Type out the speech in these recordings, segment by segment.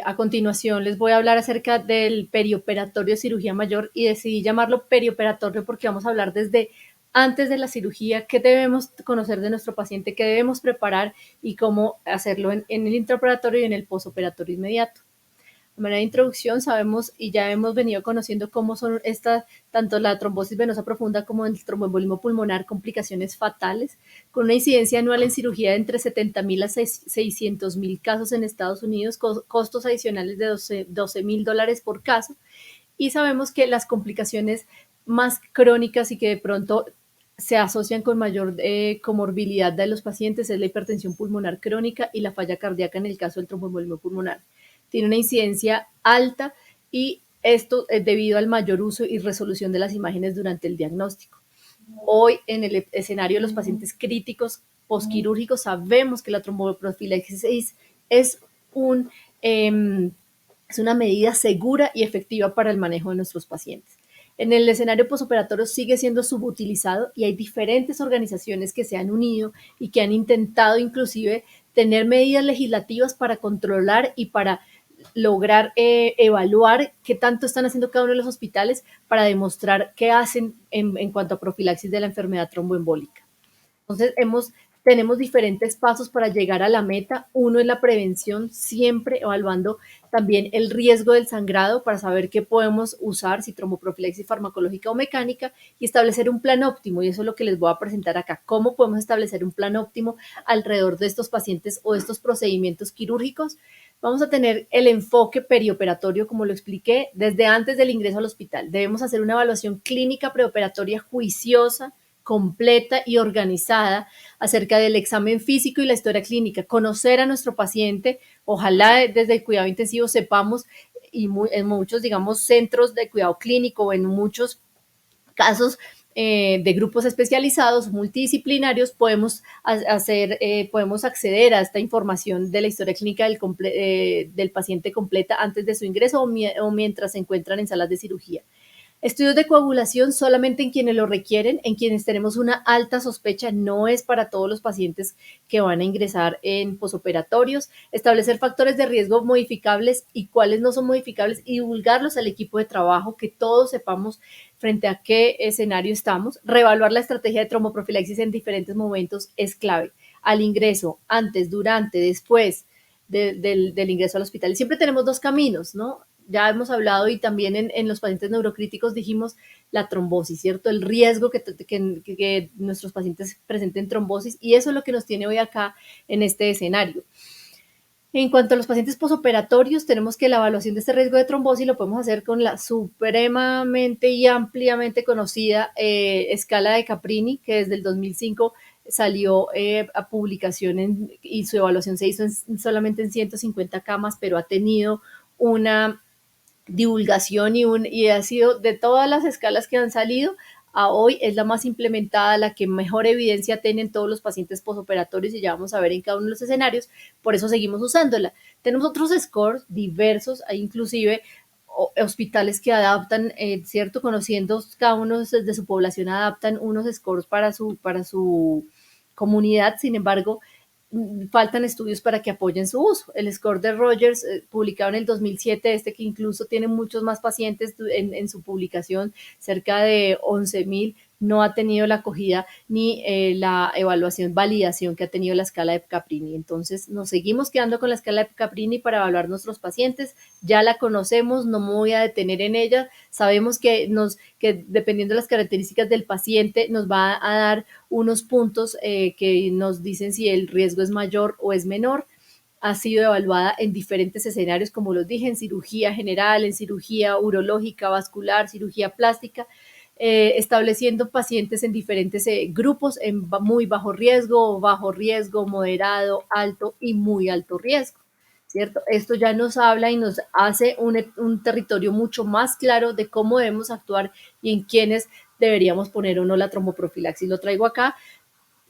A continuación les voy a hablar acerca del perioperatorio de cirugía mayor y decidí llamarlo perioperatorio porque vamos a hablar desde antes de la cirugía, qué debemos conocer de nuestro paciente, qué debemos preparar y cómo hacerlo en el intraoperatorio y en el posoperatorio inmediato. De manera de introducción, sabemos y ya hemos venido conociendo cómo son estas, tanto la trombosis venosa profunda como el tromboembolismo pulmonar, complicaciones fatales, con una incidencia anual en cirugía de entre 70,000 a 600,000 casos en Estados Unidos, costos adicionales de $12,000 por caso. Y sabemos que las complicaciones más crónicas y que de pronto se asocian con mayor comorbilidad de los pacientes es la hipertensión pulmonar crónica y la falla cardíaca en el caso del tromboembolismo pulmonar. Tiene una incidencia alta y esto es debido al mayor uso y resolución de las imágenes durante el diagnóstico. Hoy, en el escenario de los pacientes críticos posquirúrgicos, sabemos que la tromboprofilaxis es, un, eh, es una medida segura y efectiva para el manejo de nuestros pacientes. En el escenario posoperatorio sigue siendo subutilizado y hay diferentes organizaciones que se han unido y que han intentado inclusive tener medidas legislativas para controlar y para lograr evaluar qué tanto están haciendo cada uno de los hospitales para demostrar qué hacen en cuanto a profilaxis de la enfermedad tromboembólica. Entonces, tenemos diferentes pasos para llegar a la meta. Uno es la prevención, siempre evaluando también el riesgo del sangrado para saber qué podemos usar, si tromboprofilaxis farmacológica o mecánica, y establecer un plan óptimo. Y eso es lo que les voy a presentar acá. ¿Cómo podemos establecer un plan óptimo alrededor de estos pacientes o de estos procedimientos quirúrgicos? Vamos a tener el enfoque perioperatorio, como lo expliqué, desde antes del ingreso al hospital. Debemos hacer una evaluación clínica preoperatoria juiciosa, completa y organizada acerca del examen físico y la historia clínica, conocer a nuestro paciente, ojalá desde el cuidado intensivo sepamos y en muchos, digamos, centros de cuidado clínico o en muchos casos de grupos especializados, multidisciplinarios, podemos acceder a esta información de la historia clínica del paciente completa antes de su ingreso o mientras se encuentran en salas de cirugía. Estudios de coagulación solamente en quienes lo requieren, en quienes tenemos una alta sospecha, no es para todos los pacientes que van a ingresar en posoperatorios. Establecer factores de riesgo modificables y cuáles no son modificables y divulgarlos al equipo de trabajo, que todos sepamos frente a qué escenario estamos. Reevaluar la estrategia de tromboprofilaxis en diferentes momentos es clave. Al ingreso, antes, durante, después del ingreso al hospital. Y siempre tenemos dos caminos, ¿no? Ya hemos hablado y también en los pacientes neurocríticos dijimos la trombosis, ¿cierto? El riesgo que nuestros pacientes presenten trombosis y eso es lo que nos tiene hoy acá en este escenario. En cuanto a los pacientes posoperatorios, tenemos que la evaluación de este riesgo de trombosis lo podemos hacer con la supremamente y ampliamente conocida escala de Caprini, que desde el 2005 salió a publicación y su evaluación se hizo solamente en 150 camas, pero ha tenido una divulgación y ha sido de todas las escalas que han salido, a hoy es la más implementada, la que mejor evidencia tienen todos los pacientes posoperatorios y ya vamos a ver en cada uno de los escenarios, por eso seguimos usándola. Tenemos otros scores diversos, hay inclusive hospitales que adaptan, ¿cierto? Conociendo cada uno de su población, adaptan unos scores para su comunidad, sin embargo, faltan estudios para que apoyen su uso. El score de Rogers, publicado en el 2007, que incluso tiene muchos más pacientes en su publicación, cerca de 11,000, no ha tenido la acogida ni la evaluación, validación que ha tenido la escala de Caprini. Entonces, nos seguimos quedando con la escala de Caprini para evaluar nuestros pacientes. Ya la conocemos, no me voy a detener en ella. Sabemos que dependiendo de las características del paciente, nos va a dar unos puntos que nos dicen si el riesgo es mayor o es menor. Ha sido evaluada en diferentes escenarios, como los dije, en cirugía general, en cirugía urológica, vascular, cirugía plástica, estableciendo pacientes en diferentes grupos, en muy bajo riesgo, moderado, alto y muy alto riesgo. ¿Cierto? Esto ya nos habla y nos hace un territorio mucho más claro de cómo debemos actuar y en quiénes deberíamos poner o no la tromboprofilaxis. Lo traigo acá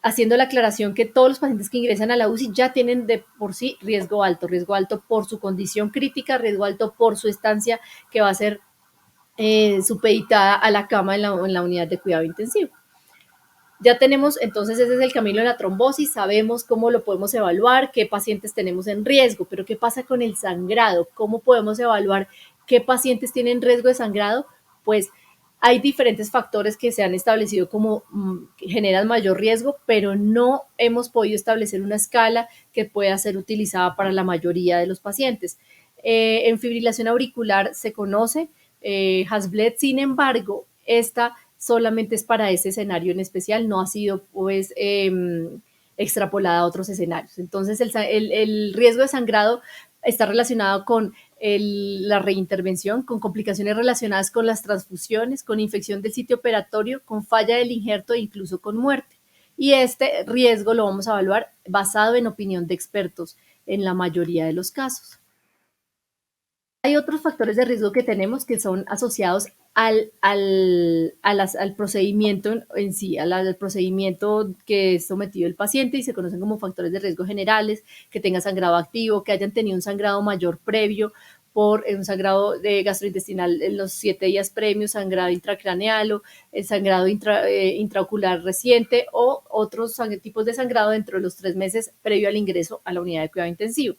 haciendo la aclaración que todos los pacientes que ingresan a la UCI ya tienen de por sí riesgo alto por su condición crítica, riesgo alto por su estancia que va a ser supeditada a la cama en la unidad de cuidado intensivo. Ya tenemos, entonces ese es el camino de la trombosis, sabemos cómo lo podemos evaluar, qué pacientes tenemos en riesgo, pero ¿qué pasa con el sangrado? ¿Cómo podemos evaluar qué pacientes tienen riesgo de sangrado? Pues hay diferentes factores que se han establecido como que generan mayor riesgo, pero no hemos podido establecer una escala que pueda ser utilizada para la mayoría de los pacientes. En fibrilación auricular se conoce Hasbled, sin embargo, esta solamente es para ese escenario en especial, no ha sido pues extrapolada a otros escenarios. Entonces, el riesgo de sangrado está relacionado con la reintervención, con complicaciones relacionadas con las transfusiones, con infección del sitio operatorio, con falla del injerto e incluso con muerte. Y este riesgo lo vamos a evaluar basado en opinión de expertos en la mayoría de los casos. Hay otros factores de riesgo que tenemos que son asociados al procedimiento en sí, al procedimiento que es sometido el paciente y se conocen como factores de riesgo generales, que tenga sangrado activo, que hayan tenido un sangrado mayor previo por un sangrado de gastrointestinal en los 7 días previos, sangrado intracraneal o el sangrado intraocular reciente o otros tipos de sangrado dentro de los 3 meses previo al ingreso a la unidad de cuidado intensivo.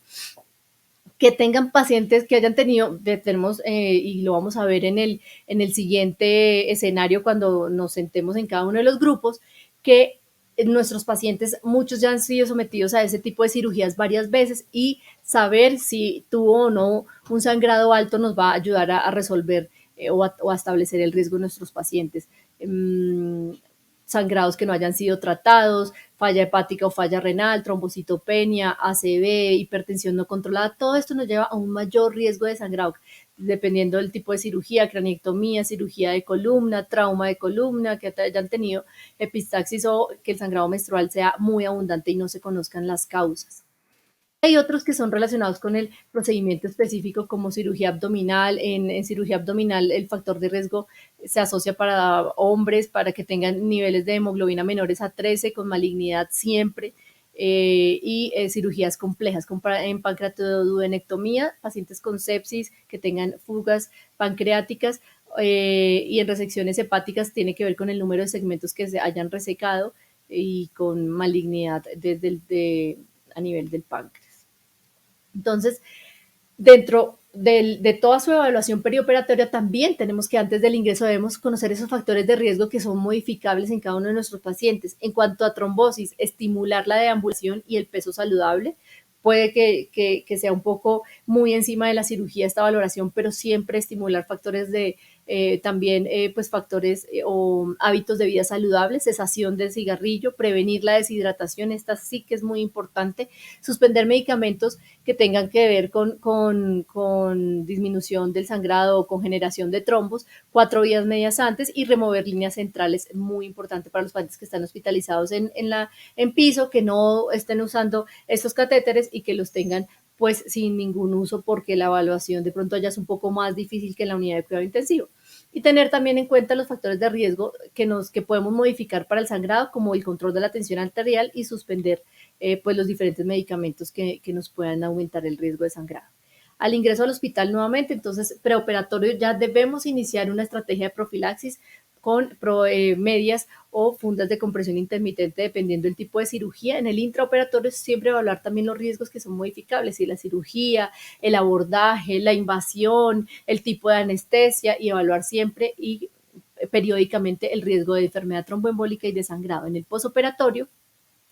Que tengan pacientes que hayan tenido, tenemos, y lo vamos a ver en el siguiente escenario cuando nos sentemos en cada uno de los grupos, que nuestros pacientes, muchos ya han sido sometidos a ese tipo de cirugías varias veces y saber si tuvo o no un sangrado alto nos va a ayudar a resolver o a establecer el riesgo de nuestros pacientes. Sangrados que no hayan sido tratados, falla hepática o falla renal, trombocitopenia, ACV, hipertensión no controlada, todo esto nos lleva a un mayor riesgo de sangrado, dependiendo del tipo de cirugía, craniectomía, cirugía de columna, trauma de columna, que hayan tenido epistaxis o que el sangrado menstrual sea muy abundante y no se conozcan las causas. Hay otros que son relacionados con el procedimiento específico como cirugía abdominal. En cirugía abdominal el factor de riesgo se asocia para hombres, para que tengan niveles de hemoglobina menores a 13, con malignidad siempre, y cirugías complejas, en pancreatoduodenectomía, pacientes con sepsis que tengan fugas pancreáticas, y en resecciones hepáticas tiene que ver con el número de segmentos que se hayan resecado y con malignidad a nivel del páncreas. Entonces, dentro de toda su evaluación perioperatoria, también tenemos que antes del ingreso debemos conocer esos factores de riesgo que son modificables en cada uno de nuestros pacientes. En cuanto a trombosis, estimular la deambulación y el peso saludable. Puede que sea un poco muy encima de la cirugía esta valoración, pero siempre estimular factores de también pues factores o hábitos de vida saludables, cesación del cigarrillo, prevenir la deshidratación, esta sí que es muy importante, suspender medicamentos que tengan que ver con disminución del sangrado o con generación de trombos 4 días medias antes y remover líneas centrales, muy importante para los pacientes que están hospitalizados en piso, que no estén usando estos catéteres y que los tengan pues sin ningún uso porque la evaluación de pronto ya es un poco más difícil que en la unidad de cuidado intensivo. Y tener también en cuenta los factores de riesgo que podemos modificar para el sangrado, como el control de la tensión arterial y suspender pues los diferentes medicamentos que nos puedan aumentar el riesgo de sangrado. Al ingreso al hospital nuevamente, entonces preoperatorio ya debemos iniciar una estrategia de profilaxis con medias o fundas de compresión intermitente dependiendo del tipo de cirugía. En el intraoperatorio siempre evaluar también los riesgos que son modificables, y la cirugía, el abordaje, la invasión, el tipo de anestesia, y evaluar siempre y periódicamente el riesgo de enfermedad tromboembólica y de sangrado. En el posoperatorio,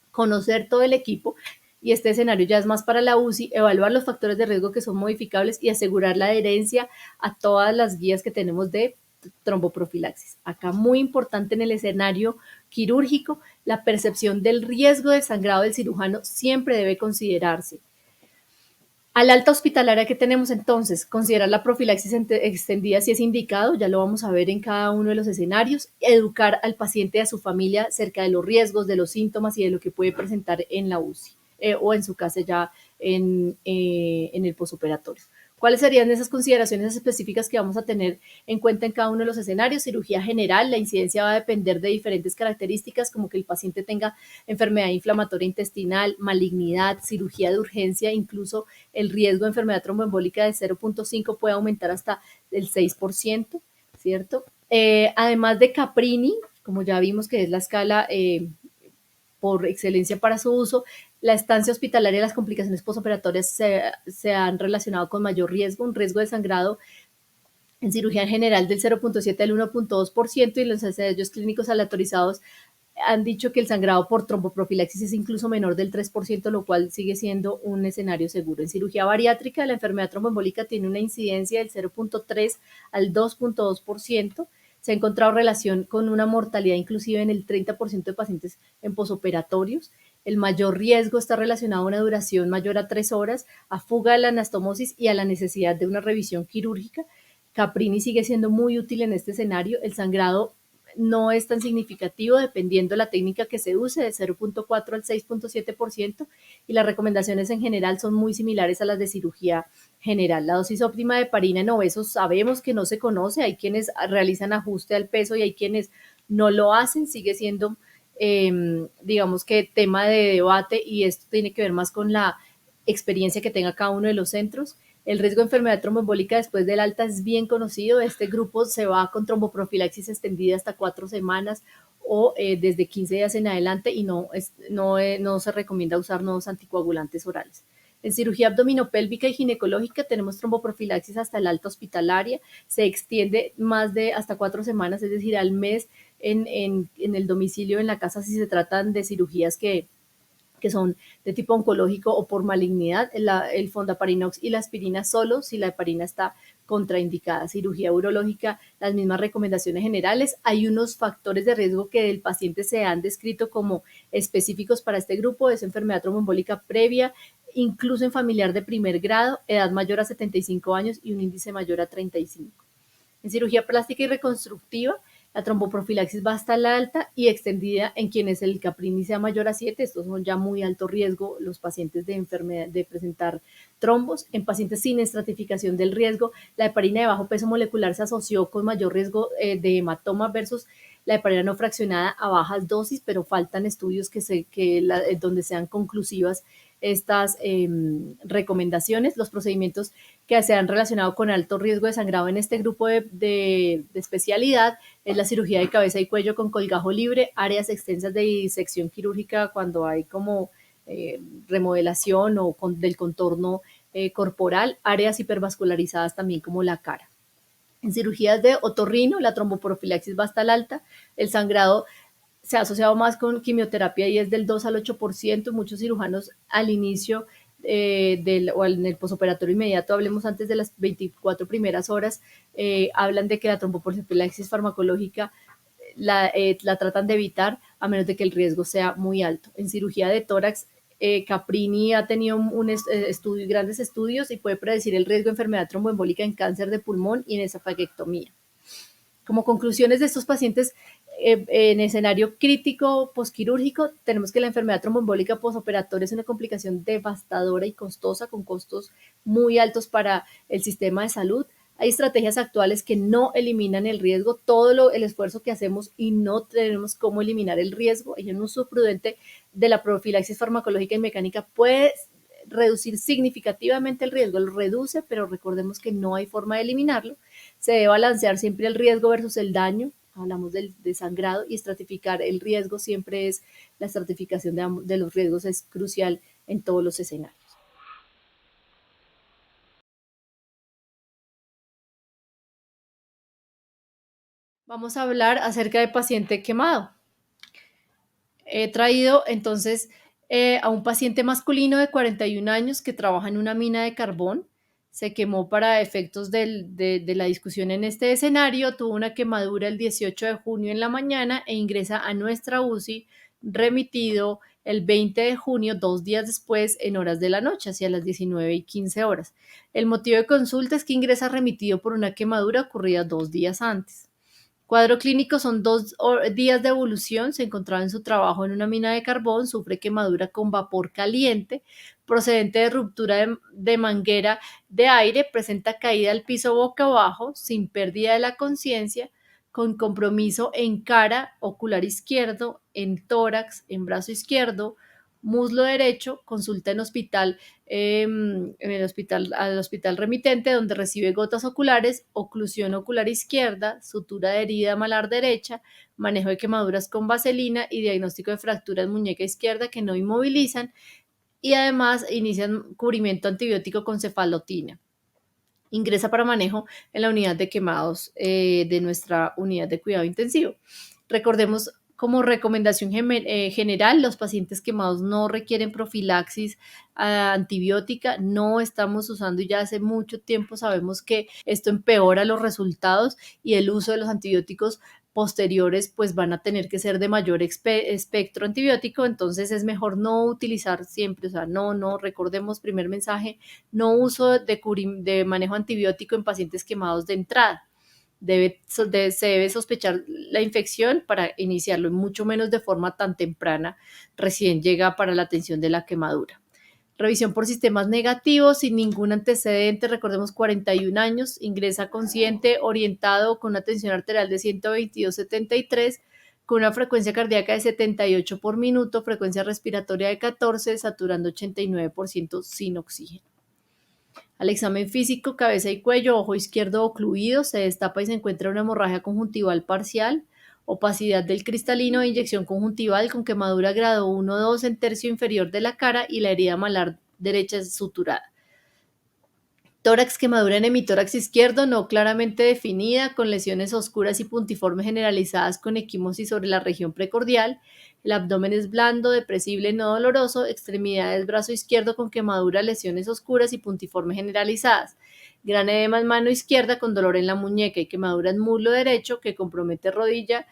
conocer todo el equipo, y este escenario ya es más para la UCI, evaluar los factores de riesgo que son modificables y asegurar la adherencia a todas las guías que tenemos de tromboprofilaxis. Acá muy importante en el escenario quirúrgico, la percepción del riesgo de sangrado del cirujano siempre debe considerarse. Al alta hospitalaria que tenemos entonces, considerar la profilaxis extendida si es indicado, ya lo vamos a ver en cada uno de los escenarios, educar al paciente y a su familia acerca de los riesgos, de los síntomas y de lo que puede presentar en la UCI o en su casa ya en el posoperatorio. ¿Cuáles serían esas consideraciones específicas que vamos a tener en cuenta en cada uno de los escenarios? Cirugía general, la incidencia va a depender de diferentes características, como que el paciente tenga enfermedad inflamatoria intestinal, malignidad, cirugía de urgencia, incluso el riesgo de enfermedad tromboembólica de 0.5 puede aumentar hasta el 6%, ¿cierto? Además de Caprini, como ya vimos que es la escala por excelencia para su uso. La estancia hospitalaria y las complicaciones postoperatorias se han relacionado con mayor riesgo, un riesgo de sangrado en cirugía en general del 0.7 al 1.2%, y los ensayos clínicos aleatorizados han dicho que el sangrado por tromboprofilaxis es incluso menor del 3%, lo cual sigue siendo un escenario seguro. En cirugía bariátrica, la enfermedad tromboembólica tiene una incidencia del 0.3 al 2.2%. Se ha encontrado relación con una mortalidad inclusive en el 30% de pacientes en posoperatorios. El mayor riesgo está relacionado a una duración mayor a 3 horas, a fuga de la anastomosis y a la necesidad de una revisión quirúrgica. Caprini sigue siendo muy útil en este escenario. El sangrado no es tan significativo dependiendo de la técnica que se use, de 0.4 al 6.7%, y las recomendaciones en general son muy similares a las de cirugía general. La dosis óptima de heparina en obesos sabemos que no se conoce, hay quienes realizan ajuste al peso y hay quienes no lo hacen, sigue siendo digamos que tema de debate, y esto tiene que ver más con la experiencia que tenga cada uno de los centros. El riesgo de enfermedad tromboembólica después del alta es bien conocido. Este grupo se va con tromboprofilaxis extendida hasta 4 semanas o desde 15 días en adelante, y no se recomienda usar nuevos anticoagulantes orales. En cirugía abdominopélvica y ginecológica tenemos tromboprofilaxis hasta el alta hospitalaria, se extiende más de hasta 4 semanas, es decir, al mes en el domicilio, en la casa, si se tratan de cirugías que son de tipo oncológico o por malignidad, el fondaparinox y la aspirina solo si la heparina está contraindicada. Cirugía urológica, las mismas recomendaciones generales. Hay unos factores de riesgo que del paciente se han descrito como específicos para este grupo, es enfermedad tromboembólica previa, incluso en familiar de primer grado, edad mayor a 75 años y un índice mayor a 35. En cirugía plástica y reconstructiva, la tromboprofilaxis va hasta la alta y extendida en quienes el Caprini sea mayor a 7. Estos son ya muy alto riesgo los pacientes de enfermedad de presentar trombos. En pacientes sin estratificación del riesgo, la heparina de bajo peso molecular se asoció con mayor riesgo de hematoma versus la heparina no fraccionada a bajas dosis, pero faltan estudios donde sean conclusivas estas recomendaciones. Los procedimientos que se han relacionado con alto riesgo de sangrado en este grupo de especialidad es la cirugía de cabeza y cuello con colgajo libre, áreas extensas de disección quirúrgica cuando hay como remodelación o del contorno corporal, áreas hipervascularizadas también como la cara. En cirugías de otorrino, la tromboprofilaxis va hasta el alta, el sangrado se ha asociado más con quimioterapia y es del 2 al 8%. Muchos cirujanos al inicio o en el posoperatorio inmediato, hablemos antes de las 24 primeras horas, hablan de que la tromboprofilaxis farmacológica la tratan de evitar a menos de que el riesgo sea muy alto. En cirugía de tórax, Caprini ha tenido grandes estudios y puede predecir el riesgo de enfermedad tromboembólica en cáncer de pulmón y en esofaguectomía. Como conclusiones de estos pacientes en escenario crítico posquirúrgico, tenemos que la enfermedad tromboembólica postoperatoria es una complicación devastadora y costosa, con costos muy altos para el sistema de salud. Hay estrategias actuales que no eliminan el riesgo, el esfuerzo que hacemos, y no tenemos cómo eliminar el riesgo. Y un uso prudente de la profilaxis farmacológica y mecánica puede reducir significativamente el riesgo, lo reduce, pero recordemos que no hay forma de eliminarlo. Se debe balancear siempre el riesgo versus el daño, hablamos de sangrado, y estratificar el riesgo siempre es, la estratificación de los riesgos es crucial en todos los escenarios. Vamos a hablar acerca de paciente quemado. He traído entonces a un paciente masculino de 41 años que trabaja en una mina de carbón. Se quemó para efectos de la discusión en este escenario, tuvo una quemadura el 18 de junio en la mañana e ingresa a nuestra UCI remitido el 20 de junio, 2 días después, en horas de la noche, hacia las 19:15 horas. El motivo de consulta es que ingresa remitido por una quemadura ocurrida 2 días antes. Cuadro clínico son 2 días de evolución, se encontraba en su trabajo en una mina de carbón, sufre quemadura con vapor caliente, procedente de ruptura de manguera de aire, presenta caída al piso boca abajo, sin pérdida de la conciencia, con compromiso en cara, ocular izquierdo, en tórax, en brazo izquierdo, muslo derecho, consulta en el hospital, al hospital remitente, donde recibe gotas oculares, oclusión ocular izquierda, sutura de herida malar derecha, manejo de quemaduras con vaselina y diagnóstico de fracturas muñeca izquierda que no inmovilizan, y además inician cubrimiento antibiótico con cefalotina. Ingresa para manejo en la unidad de quemados de nuestra unidad de cuidado intensivo. Recordemos, como recomendación general, los pacientes quemados no requieren profilaxis antibiótica, no estamos usando, y ya hace mucho tiempo sabemos que esto empeora los resultados, y el uso de los antibióticos posteriores pues van a tener que ser de mayor espectro antibiótico, entonces es mejor no utilizar siempre, o sea, no, recordemos, primer mensaje, no uso de manejo antibiótico en pacientes quemados de entrada. Se debe sospechar la infección para iniciarlo, y mucho menos de forma tan temprana, recién llega para la atención de la quemadura. Revisión por sistemas negativos, sin ningún antecedente, recordemos 41 años, ingresa consciente, orientado, con una tensión arterial de 122/73, con una frecuencia cardíaca de 78 por minuto, frecuencia respiratoria de 14, saturando 89% sin oxígeno. Al examen físico, cabeza y cuello, ojo izquierdo ocluido, se destapa y se encuentra una hemorragia conjuntival parcial, opacidad del cristalino de inyección conjuntival con quemadura grado 1-2 en tercio inferior de la cara, y la herida malar derecha es suturada. Tórax, quemadura en hemitórax izquierdo no claramente definida, con lesiones oscuras y puntiformes generalizadas con equimosis sobre la región precordial. El abdomen es blando, depresible, no doloroso. Extremidades, brazo izquierdo con quemadura, lesiones oscuras y puntiformes generalizadas. Gran edema en mano izquierda con dolor en la muñeca y quemadura en muslo derecho que compromete rodilla,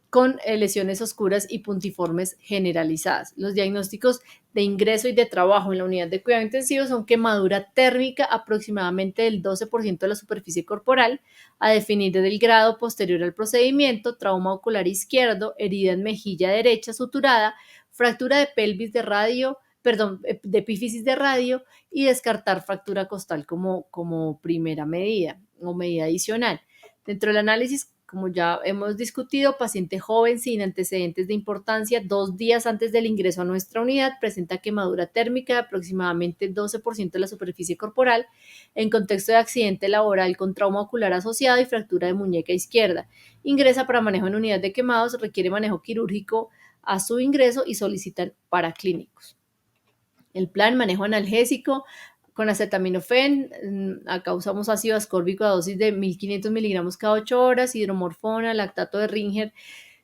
con lesiones oscuras y puntiformes generalizadas. Los diagnósticos de ingreso y de trabajo en la unidad de cuidado intensivo son quemadura térmica aproximadamente del 12% de la superficie corporal, a definir del grado posterior al procedimiento, trauma ocular izquierdo, herida en mejilla derecha suturada, fractura de pelvis de radio, de epífisis de radio, y descartar fractura costal como primera medida o medida adicional. Dentro del análisis, como ya hemos discutido, paciente joven sin antecedentes de importancia, 2 días antes del ingreso a nuestra unidad, presenta quemadura térmica de aproximadamente 12% de la superficie corporal, en contexto de accidente laboral con trauma ocular asociado y fractura de muñeca izquierda. Ingresa para manejo en unidad de quemados, requiere manejo quirúrgico a su ingreso y solicitar paraclínicos. El plan: manejo analgésico con acetaminofén. Acá usamos ácido ascórbico a dosis de 1500 miligramos cada 8 horas, hidromorfona, lactato de Ringer.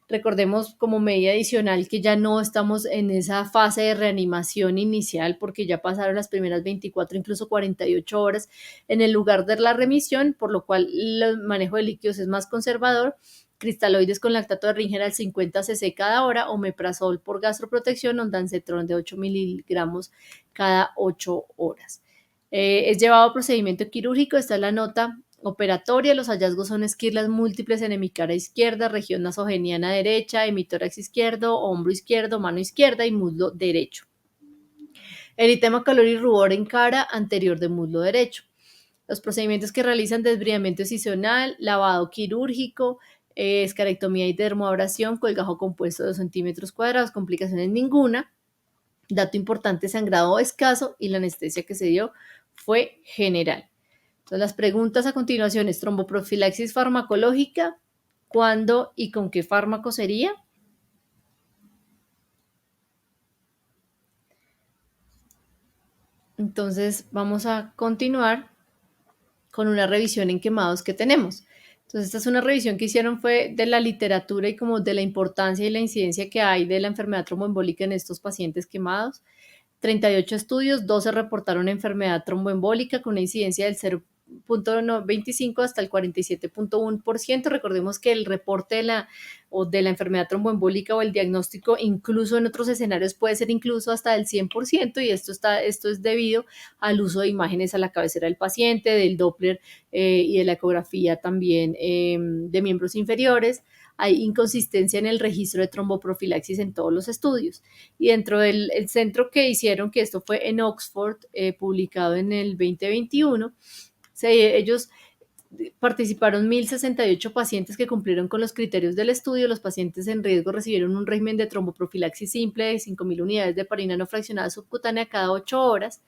Recordemos, como medida adicional, que ya no estamos en esa fase de reanimación inicial, porque ya pasaron las primeras 24, incluso 48 horas en el lugar de la remisión, por lo cual el manejo de líquidos es más conservador. Cristaloides con lactato de Ringer al 50 cc cada hora, omeprazol por gastroprotección, ondansetron de 8 miligramos cada 8 horas. Es llevado a procedimiento quirúrgico. Esta es la nota operatoria. Los hallazgos son esquirlas múltiples en hemicara izquierda, región nasogeniana derecha, hemitórax izquierdo, hombro izquierdo, mano izquierda y muslo derecho. Eritema, calor y rubor en cara anterior de muslo derecho. Los procedimientos que realizan: desbridamiento excisional, lavado quirúrgico, escarectomía y dermoabrasión, colgajo compuesto de 2 centímetros cuadrados, complicaciones ninguna. Dato importante: sangrado escaso, y la anestesia que se dio fue general. Entonces, las preguntas a continuación es: tromboprofilaxis farmacológica, ¿cuándo y con qué fármaco sería? Entonces, vamos a continuar con una revisión en quemados que tenemos. Entonces, esta es una revisión que hicieron, fue de la literatura y como de la importancia y la incidencia que hay de la enfermedad tromboembólica en estos pacientes quemados. 38 estudios, 12 reportaron enfermedad tromboembólica con una incidencia del 0.25 hasta el 47.1%. Recordemos que el reporte de la enfermedad tromboembólica o el diagnóstico, incluso en otros escenarios, puede ser incluso hasta del 100%, y esto es debido al uso de imágenes a la cabecera del paciente, del Doppler y de la ecografía también de miembros inferiores. Hay inconsistencia en el registro de tromboprofilaxis en todos los estudios. Y dentro del centro que hicieron, que esto fue en Oxford, publicado en el 2021, ellos Participaron 1.068 pacientes que cumplieron con los criterios del estudio. Los pacientes en riesgo recibieron un régimen de tromboprofilaxis simple de 5.000 unidades de heparina no fraccionada subcutánea cada 8 horas.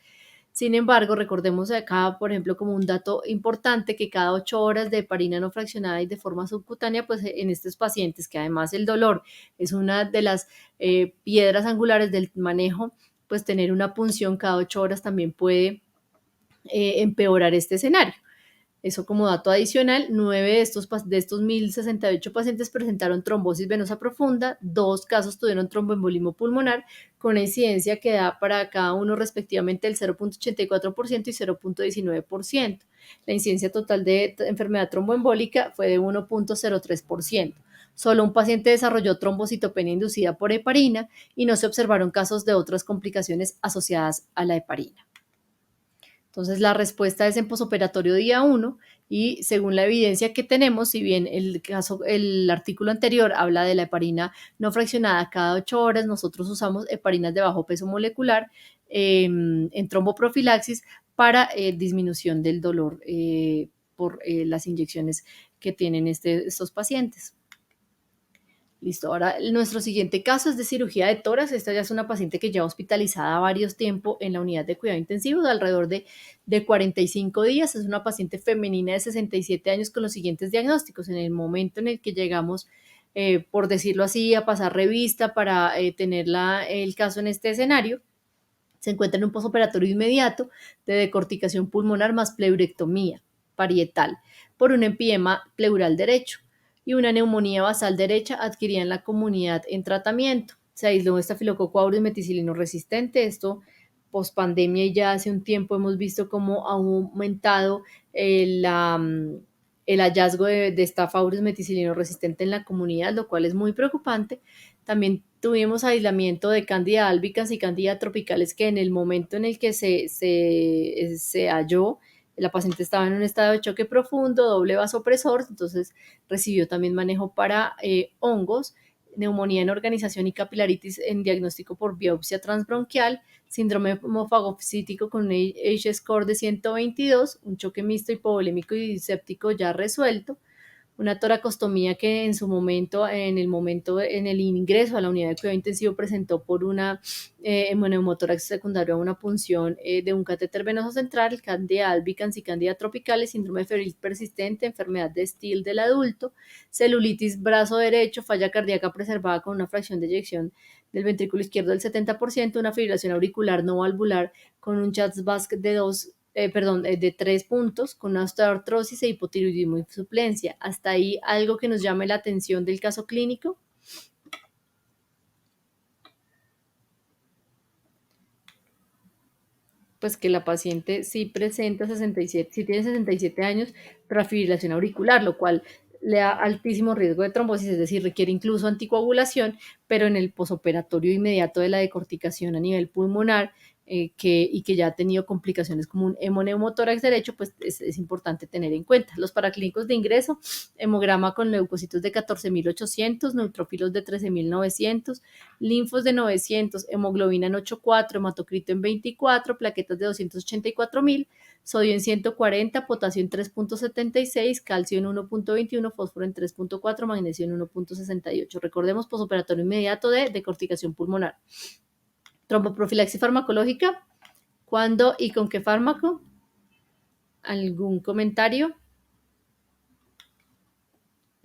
Sin embargo, recordemos acá, por ejemplo, como un dato importante, que cada 8 horas de heparina no fraccionada y de forma subcutánea, pues en estos pacientes, que además el dolor es una de las piedras angulares del manejo, pues tener una punción cada 8 horas también puede empeorar este escenario. Eso como dato adicional, 9 de estos 1.068 pacientes presentaron trombosis venosa profunda, 2 casos tuvieron tromboembolismo pulmonar, con una incidencia que da para cada uno respectivamente el 0.84% y 0.19%. La incidencia total de enfermedad tromboembólica fue de 1.03%. Solo un paciente desarrolló trombocitopenia inducida por heparina y no se observaron casos de otras complicaciones asociadas a la heparina. Entonces, la respuesta es en posoperatorio día 1 y según la evidencia que tenemos, si bien el artículo anterior habla de la heparina no fraccionada cada 8 horas, nosotros usamos heparinas de bajo peso molecular en tromboprofilaxis para disminución del dolor por las inyecciones que tienen estos pacientes. Listo, ahora nuestro siguiente caso es de cirugía de tórax. Esta ya es una paciente que lleva hospitalizada varios tiempos en la unidad de cuidado intensivo, de alrededor de 45 días. Es una paciente femenina de 67 años con los siguientes diagnósticos. En el momento en el que llegamos, por decirlo así, a pasar revista para tener el caso en este escenario, se encuentra en un posoperatorio inmediato de decorticación pulmonar más pleurectomía parietal por un empedema pleural derecho y una neumonía basal derecha adquirida en la comunidad en tratamiento. Se aisló estafilococo aureus meticilino resistente. Esto pospandemia y ya hace un tiempo hemos visto cómo ha aumentado el hallazgo de Staph aureus meticilino resistente en la comunidad, lo cual es muy preocupante. También tuvimos aislamiento de Candida albicans y Candida tropicales, que en el momento en el que se halló, la paciente estaba en un estado de choque profundo, doble vasopresor, entonces recibió también manejo para hongos, neumonía en organización y capilaritis en diagnóstico por biopsia transbronquial, síndrome hemofagocítico con un H-score de 122, un choque mixto hipovolémico y séptico ya resuelto, una toracostomía que en su momento, en el ingreso a la unidad de cuidado intensivo, presentó por una neumotórax secundario a una punción de un catéter venoso central, Candida albicans y Candida tropicales, síndrome febril persistente, enfermedad de Still del adulto, celulitis brazo derecho, falla cardíaca preservada con una fracción de eyección del ventrículo izquierdo del 70%, una fibrilación auricular no valvular con un CHA2-VASc de 3 puntos, con osteoartrosis e hipotiroidismo y suplencia. Hasta ahí, algo que nos llame la atención del caso clínico. Pues que la paciente sí presenta 67, sí tiene 67 años, pero fibrilación auricular, lo cual le da altísimo riesgo de trombosis, es decir, requiere incluso anticoagulación, pero en el posoperatorio inmediato de la decorticación a nivel pulmonar, y que ya ha tenido complicaciones como un hemoneumotórax derecho, pues es importante tener en cuenta. Los paraclínicos de ingreso: hemograma con leucocitos de 14.800, neutrófilos de 13.900, linfos de 900, hemoglobina en 8.4, hematocrito en 24, plaquetas de 284.000, sodio en 140, potasio en 3.76, calcio en 1.21, fósforo en 3.4, magnesio en 1.68. Recordemos, posoperatorio inmediato de decorticación pulmonar. Tromboprofilaxis farmacológica, ¿cuándo y con qué fármaco? ¿Algún comentario?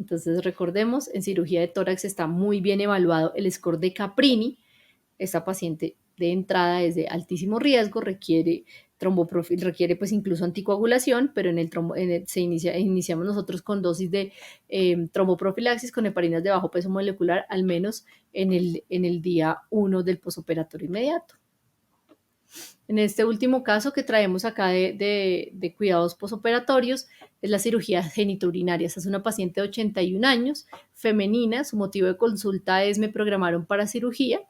Entonces recordemos, en cirugía de tórax está muy bien evaluado el score de Caprini. Esta paciente de entrada es de altísimo riesgo, requiere pues incluso anticoagulación, pero iniciamos nosotros con dosis de tromboprofilaxis con heparinas de bajo peso molecular, al menos en el día 1 del posoperatorio inmediato. En este último caso que traemos acá de cuidados posoperatorios es la cirugía genitourinaria. Esta es una paciente de 81 años, femenina. Su motivo de consulta es: me programaron para cirugía.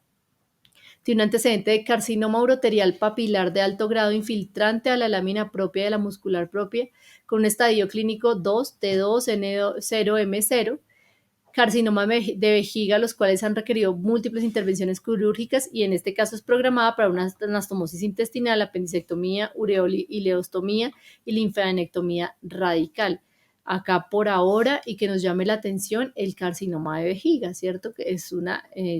Tiene un antecedente de carcinoma uroterial papilar de alto grado infiltrante a la lámina propia de la muscular propia, con un estadio clínico 2, T2, N0, M0, carcinoma de vejiga, los cuales han requerido múltiples intervenciones quirúrgicas, y en este caso es programada para una anastomosis intestinal, apendicectomía, ureoileostomía y linfadenectomía radical. acá por ahora y que nos llame la atención el carcinoma de vejiga, ¿cierto? Que es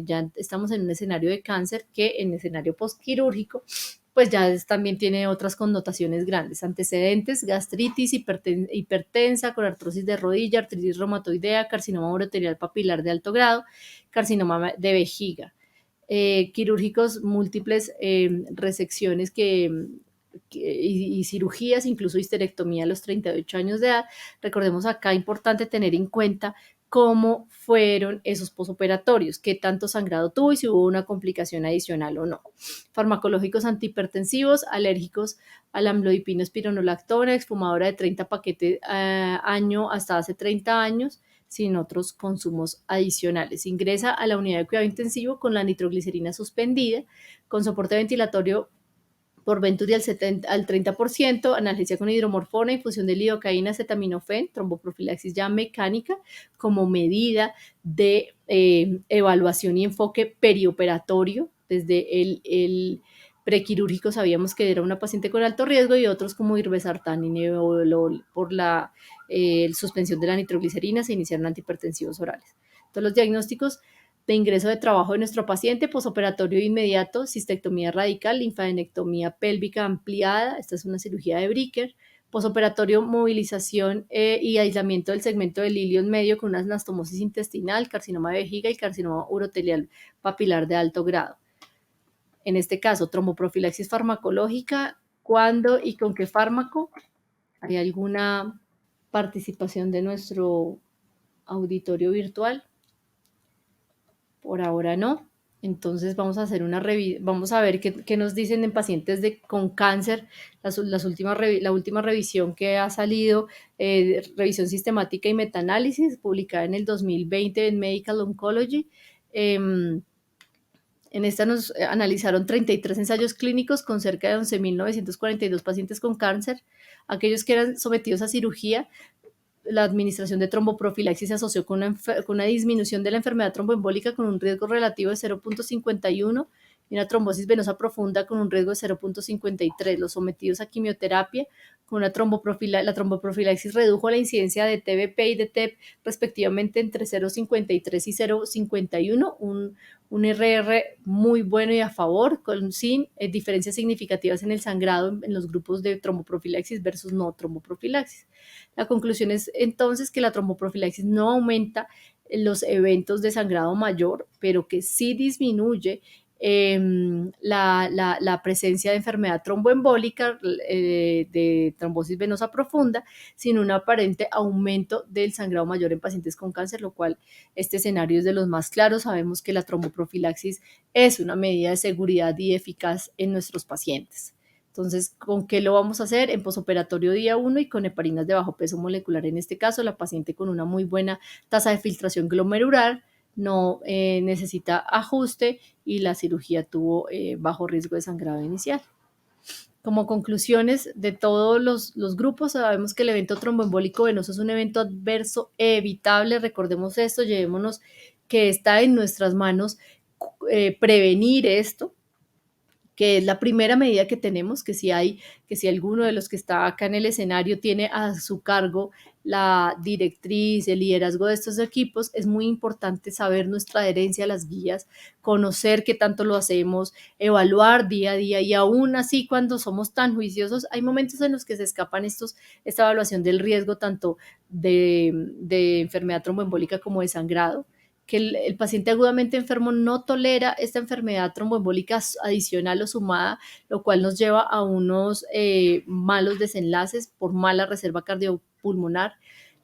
ya estamos en un escenario de cáncer que en escenario postquirúrgico pues ya también tiene otras connotaciones grandes, antecedentes, gastritis hipertensa con artrosis de rodilla, artritis reumatoidea, carcinoma uroterial papilar de alto grado, carcinoma de vejiga, quirúrgicos múltiples, resecciones y cirugías, incluso histerectomía a los 38 años de edad. Recordemos acá, importante tener en cuenta cómo fueron esos posoperatorios, qué tanto sangrado tuvo y si hubo una complicación adicional o no. Farmacológicos antihipertensivos, alérgicos a la amlodipina espironolactona, exfumadora de 30 paquetes año hasta hace 30 años, sin otros consumos adicionales. Ingresa a la unidad de cuidado intensivo con la nitroglicerina suspendida, con soporte ventilatorio por Venturi al 30%, analgesia con hidromorfona, infusión de lidocaína, acetaminofén, tromboprofilaxis ya mecánica como medida de evaluación y enfoque perioperatorio. Desde el prequirúrgico sabíamos que era una paciente con alto riesgo y otros como irbesartán y nebolol por la suspensión de la nitroglicerina se iniciaron antihipertensivos orales. Entonces los diagnósticos de ingreso de trabajo de nuestro paciente, posoperatorio inmediato, cistectomía radical, linfadenectomía pélvica ampliada, esta es una cirugía de Bricker, posoperatorio movilización y aislamiento del segmento del ilion medio con una anastomosis intestinal, carcinoma de vejiga y carcinoma urotelial papilar de alto grado. En este caso, tromboprofilaxis farmacológica, ¿cuándo y con qué fármaco? ¿Hay alguna participación de nuestro auditorio virtual? Por ahora no. Entonces vamos a hacer vamos a ver qué nos dicen en pacientes con cáncer, la última revisión que ha salido, revisión sistemática y metaanálisis, publicada en el 2020 en Medical Oncology. En esta nos analizaron 33 ensayos clínicos con cerca de 11.942 pacientes con cáncer, aquellos que eran sometidos a cirugía. La administración de tromboprofilaxis se asoció con una disminución de la enfermedad tromboembólica con un riesgo relativo de 0.51 y una trombosis venosa profunda con un riesgo de 0.53. Los sometidos a quimioterapia con la tromboprofilaxis redujo la incidencia de TBP y de TEP respectivamente entre 0.53 y 0.51, un RR muy bueno y a favor, sin diferencias significativas en el sangrado en los grupos de tromboprofilaxis versus no tromboprofilaxis. La conclusión es entonces que la tromboprofilaxis no aumenta los eventos de sangrado mayor, pero que sí disminuye la presencia de enfermedad tromboembólica, de trombosis venosa profunda, sin un aparente aumento del sangrado mayor en pacientes con cáncer, lo cual este escenario es de los más claros. Sabemos que la tromboprofilaxis es una medida de seguridad y eficaz en nuestros pacientes. Entonces, ¿con qué lo vamos a hacer? En posoperatorio día 1 y con heparinas de bajo peso molecular. En este caso, la paciente con una muy buena tasa de filtración glomerular, no necesita ajuste y la cirugía tuvo bajo riesgo de sangrado inicial. Como conclusiones de todos los grupos, sabemos que el evento tromboembólico venoso es un evento adverso evitable. Recordemos esto, llevémonos que está en nuestras manos prevenir esto, que es la primera medida que tenemos, que si alguno de los que está acá en el escenario tiene a su cargo la directriz, el liderazgo de estos equipos, es muy importante saber nuestra adherencia a las guías, conocer qué tanto lo hacemos, evaluar día a día y aún así cuando somos tan juiciosos, hay momentos en los que se escapan esta evaluación del riesgo tanto de enfermedad tromboembólica como de sangrado, que el paciente agudamente enfermo no tolera esta enfermedad tromboembólica adicional o sumada, lo cual nos lleva a unos malos desenlaces por mala reserva cardiopulmonar.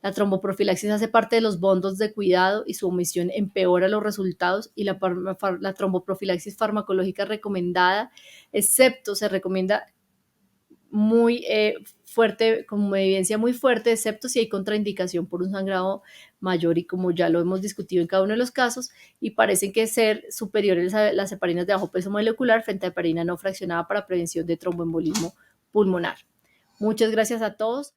La tromboprofilaxis hace parte de los bondos de cuidado y su omisión empeora los resultados y la tromboprofilaxis farmacológica recomendada, excepto se recomienda muy fuerte, como evidencia muy fuerte, excepto si hay contraindicación por un sangrado mayor y como ya lo hemos discutido en cada uno de los casos y parecen que ser superiores a las heparinas de bajo peso molecular frente a heparina no fraccionada para prevención de tromboembolismo pulmonar. Muchas gracias a todos.